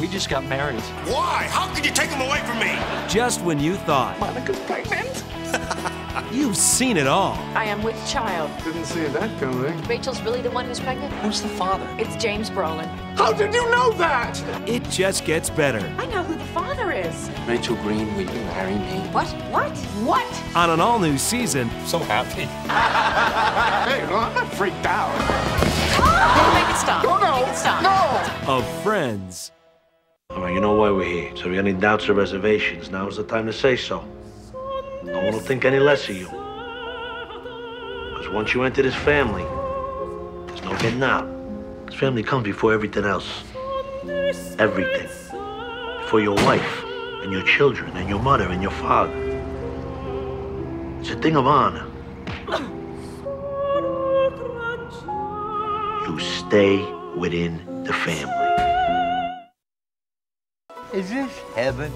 We just got married. Why? How could you take him away from me? Just when you thought Monica's pregnant. you've seen it all. I am with child. Didn't see that coming. Rachel's really the one who's pregnant? Who's the father? It's James Brolin. How did you know that? It just gets better. I know who the father is. Rachel Green, will you marry me? What? What? On an all-new season So happy. Hey, well, I'm not freaked out. Make it stop. Make it stop. No! of Friends. All right, you know why we're here. So if you have any doubts or reservations, now's the time to say so. No one will think any less of you. Because once you enter this family, there's no getting out. This family comes before everything else. Everything. Before your wife, and your children, and your mother, and your father. It's a thing of honor. You stay within the family. Is this heaven?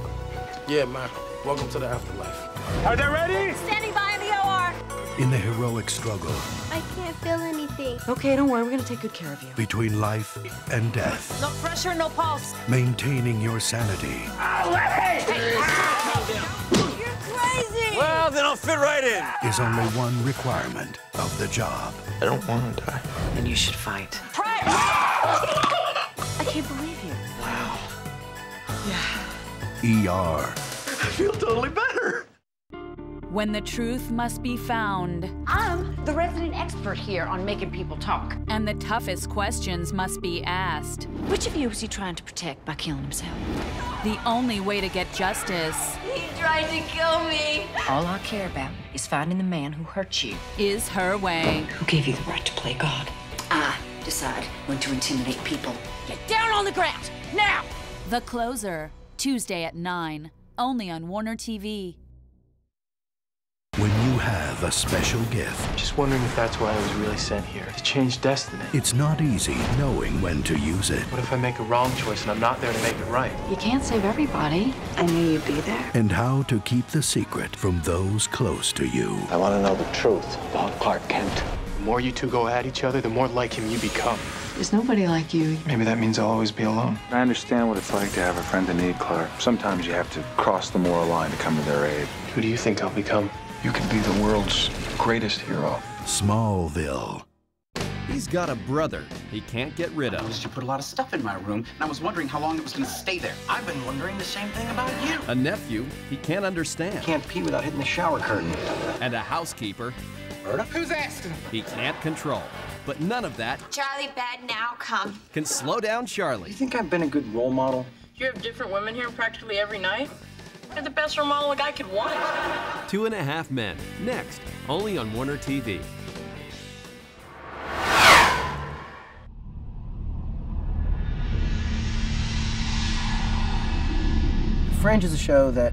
Yeah, man. Welcome to the afterlife. Are they ready? Standing by in the OR. In the heroic struggle I can't feel anything. Okay, don't worry. We're going to take good care of you. between life and death, No pressure, no pulse. maintaining your sanity You're crazy. Well, then I'll fit right in. is only one requirement of the job. I don't want to die. And you should fight. I can't believe you. Wow. ER. I feel totally better. When the truth must be found, I'm the resident expert here on making people talk. and the toughest questions must be asked, Which of you is he trying to protect by killing himself? the only way to get justice He tried to kill me. All I care about is finding the man who hurt you. is her way. Who gave you the right to play God? I decide when to intimidate people. Get down on the ground, now! The Closer, Tuesday at 9, only on Warner TV. When you have a special gift, Just wondering if that's why I was really sent here. To change destiny. it's not easy knowing when to use it What if I make a wrong choice and I'm not there to make it right? You can't save everybody. I knew you'd be there. and how to keep the secret from those close to you. I want to know the truth about Clark Kent. The more you two go at each other, the more like him you become. There's nobody like you. Maybe that means I'll always be alone. I understand what it's like to have a friend in need, Clark. Sometimes you have to cross the moral line to come to their aid. Who do you think I'll become? You could be the world's greatest hero. Smallville. He's got a brother he can't get rid of. You put a lot of stuff in my room, and I was wondering how long it was going to stay there. I've been wondering the same thing about you. A nephew he can't understand. Can't pee without hitting the shower curtain. And a housekeeper Who's asking? he can't control. But none of that Charlie, bad now, come. can slow down Charlie. You think I've been a good role model? You have different women here practically every night? You're the best role model a guy could want. 2.5 Men, next, only on Warner TV. Fringe is a show that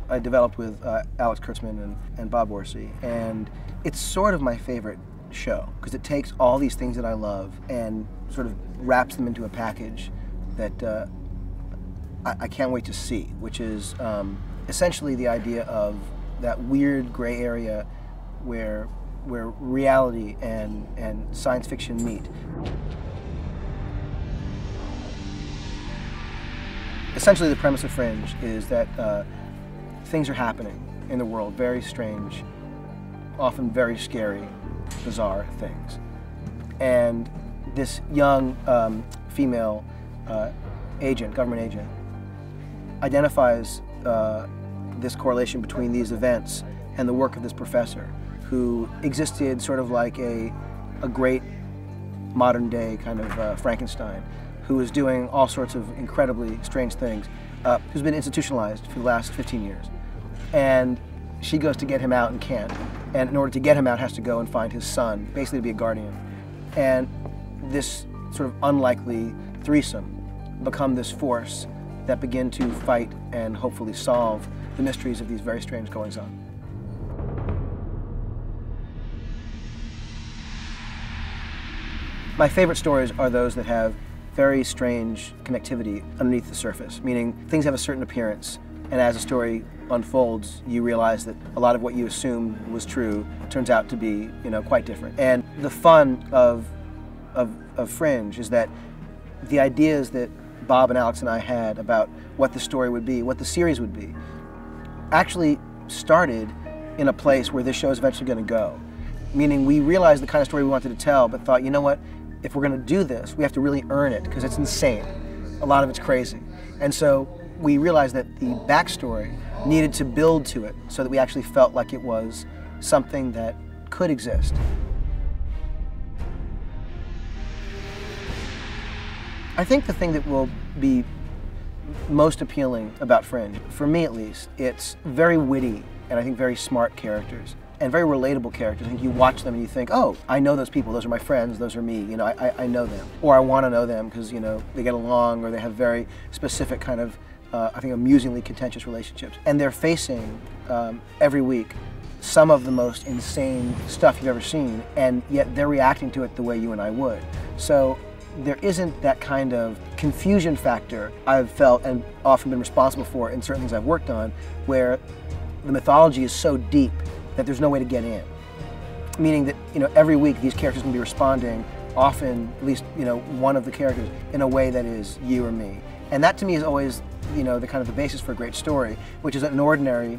I developed with Alex Kurtzman and Bob Orsi, and it's sort of my favorite show because it takes all these things that I love and sort of wraps them into a package that I can't wait to see, which is essentially the idea of that weird gray area where reality and science fiction meet. Essentially, the premise of Fringe is that things are happening in the world, very strange, often very scary, bizarre things. And this young female agent, government agent, identifies this correlation between these events and the work of this professor who existed sort of like a great modern day kind of Frankenstein, who is doing all sorts of incredibly strange things, who's been institutionalized for the last 15 years. And she goes to get him out and can't. And in order to get him out, has to go and find his son, basically to be a guardian. And this sort of unlikely threesome become this force that begin to fight and hopefully solve the mysteries of these very strange goings-on. My favorite stories are those that have very strange connectivity underneath the surface, meaning things have a certain appearance, and as the story unfolds, you realize that a lot of what you assumed was true turns out to be, quite different. And the fun of Fringe is that the ideas that Bob and Alex and I had about what the story would be, what the series would be, actually started in a place where this show is eventually going to go. Meaning we realized the kind of story we wanted to tell, but thought, you know what, if we're going to do this, we have to really earn it, because it's insane. A lot of it's crazy. And so we realized that the backstory needed to build to it so that we actually felt like it was something that could exist. I think the thing that will be most appealing about Fringe, for me at least, it's very witty and I think very smart characters and very relatable characters. I think you watch them and you think, oh, I know those people, those are my friends, those are me, you know, I know them. Or I want to know them because, you know, they get along or they have very specific kind of, I think, amusingly contentious relationships. And they're facing, every week, some of the most insane stuff you've ever seen, and yet they're reacting to it the way you and I would. So there isn't that kind of confusion factor I've felt and often been responsible for in certain things I've worked on, where the mythology is so deep that there's no way to get in. Meaning that, you know, every week these characters can be responding, often, at least, you know, one of the characters, in a way that is you or me. And that to me is always, you know, the kind of the basis for a great story, which is an ordinary,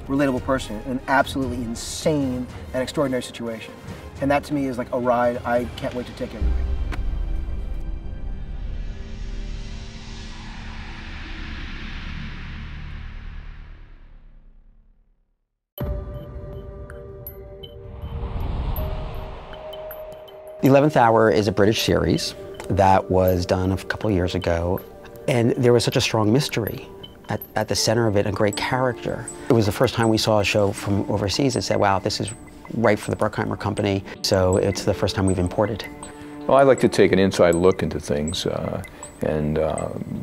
relatable person in an absolutely insane and extraordinary situation. And that to me is like a ride I can't wait to take every week. The 11th Hour is a British series that was done a couple of years ago, and there was such a strong mystery at the center of it, a great character. It was the first time we saw a show from overseas that said, wow, this is right for the Bruckheimer Company, so it's the first time we've imported. Well, I like to take an inside look into things, and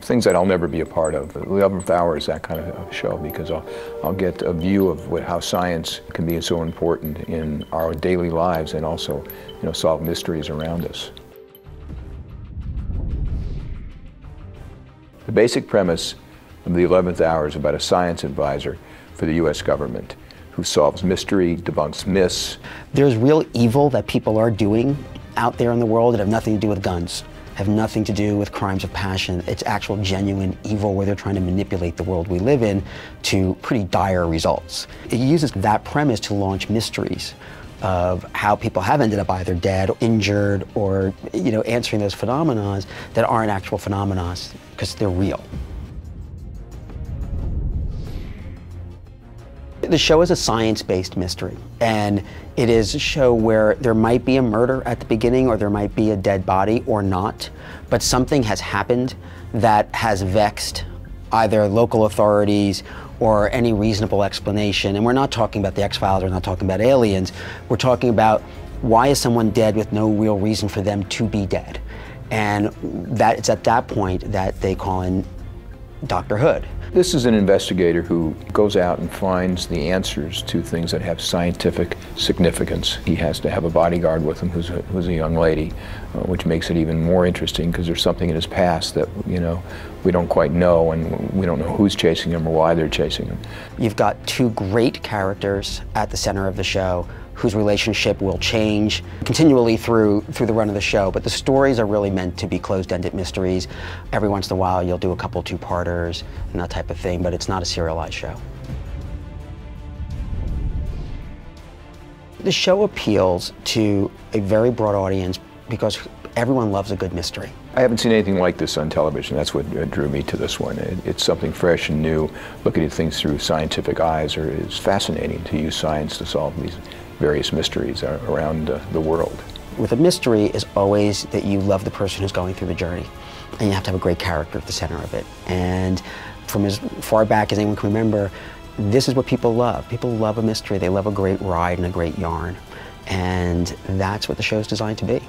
things that I'll never be a part of. The 11th Hour is that kind of show, because I'll get a view of how science can be so important in our daily lives and also, you know, solve mysteries around us. The basic premise of the 11th Hour is about a science advisor for the U.S. government who solves mystery, debunks myths. There's real evil that people are doing out there in the world that have nothing to do with guns, have nothing to do with crimes of passion. It's actual genuine evil where they're trying to manipulate the world we live in to pretty dire results. It uses that premise to launch mysteries of how people have ended up either dead, injured, or, you know, answering those phenomena that aren't actual phenomena because they're real. The show is a science-based mystery, and it is a show where there might be a murder at the beginning, or there might be a dead body, or not, but something has happened that has vexed either local authorities or any reasonable explanation. And we're not talking about the X-Files, we're not talking about aliens, we're talking about why is someone dead with no real reason for them to be dead. And that it's at that point that they call in Dr. Hood. This is an investigator who goes out and finds the answers to things that have scientific significance. He has to have a bodyguard with him who's a young lady, which makes it even more interesting because there's something in his past that, you know, we don't quite know, and we don't know who's chasing him or why they're chasing him. You've got two great characters at the center of the show whose relationship will change continually through the run of the show, but the stories are really meant to be closed-ended mysteries. Every once in a while you'll do a couple two-parters and that type of thing, but it's not a serialized show. The show appeals to a very broad audience because everyone loves a good mystery. I haven't seen anything like this on television. That's what drew me to this one. It's something fresh and new. Looking at things through scientific eyes is fascinating, to use science to solve these various mysteries around the world. With a mystery is always that you love the person who's going through the journey, and you have to have a great character at the center of it. And from as far back as anyone can remember, this is what people love. People love a mystery. They love a great ride and a great yarn. And that's what the show's designed to be.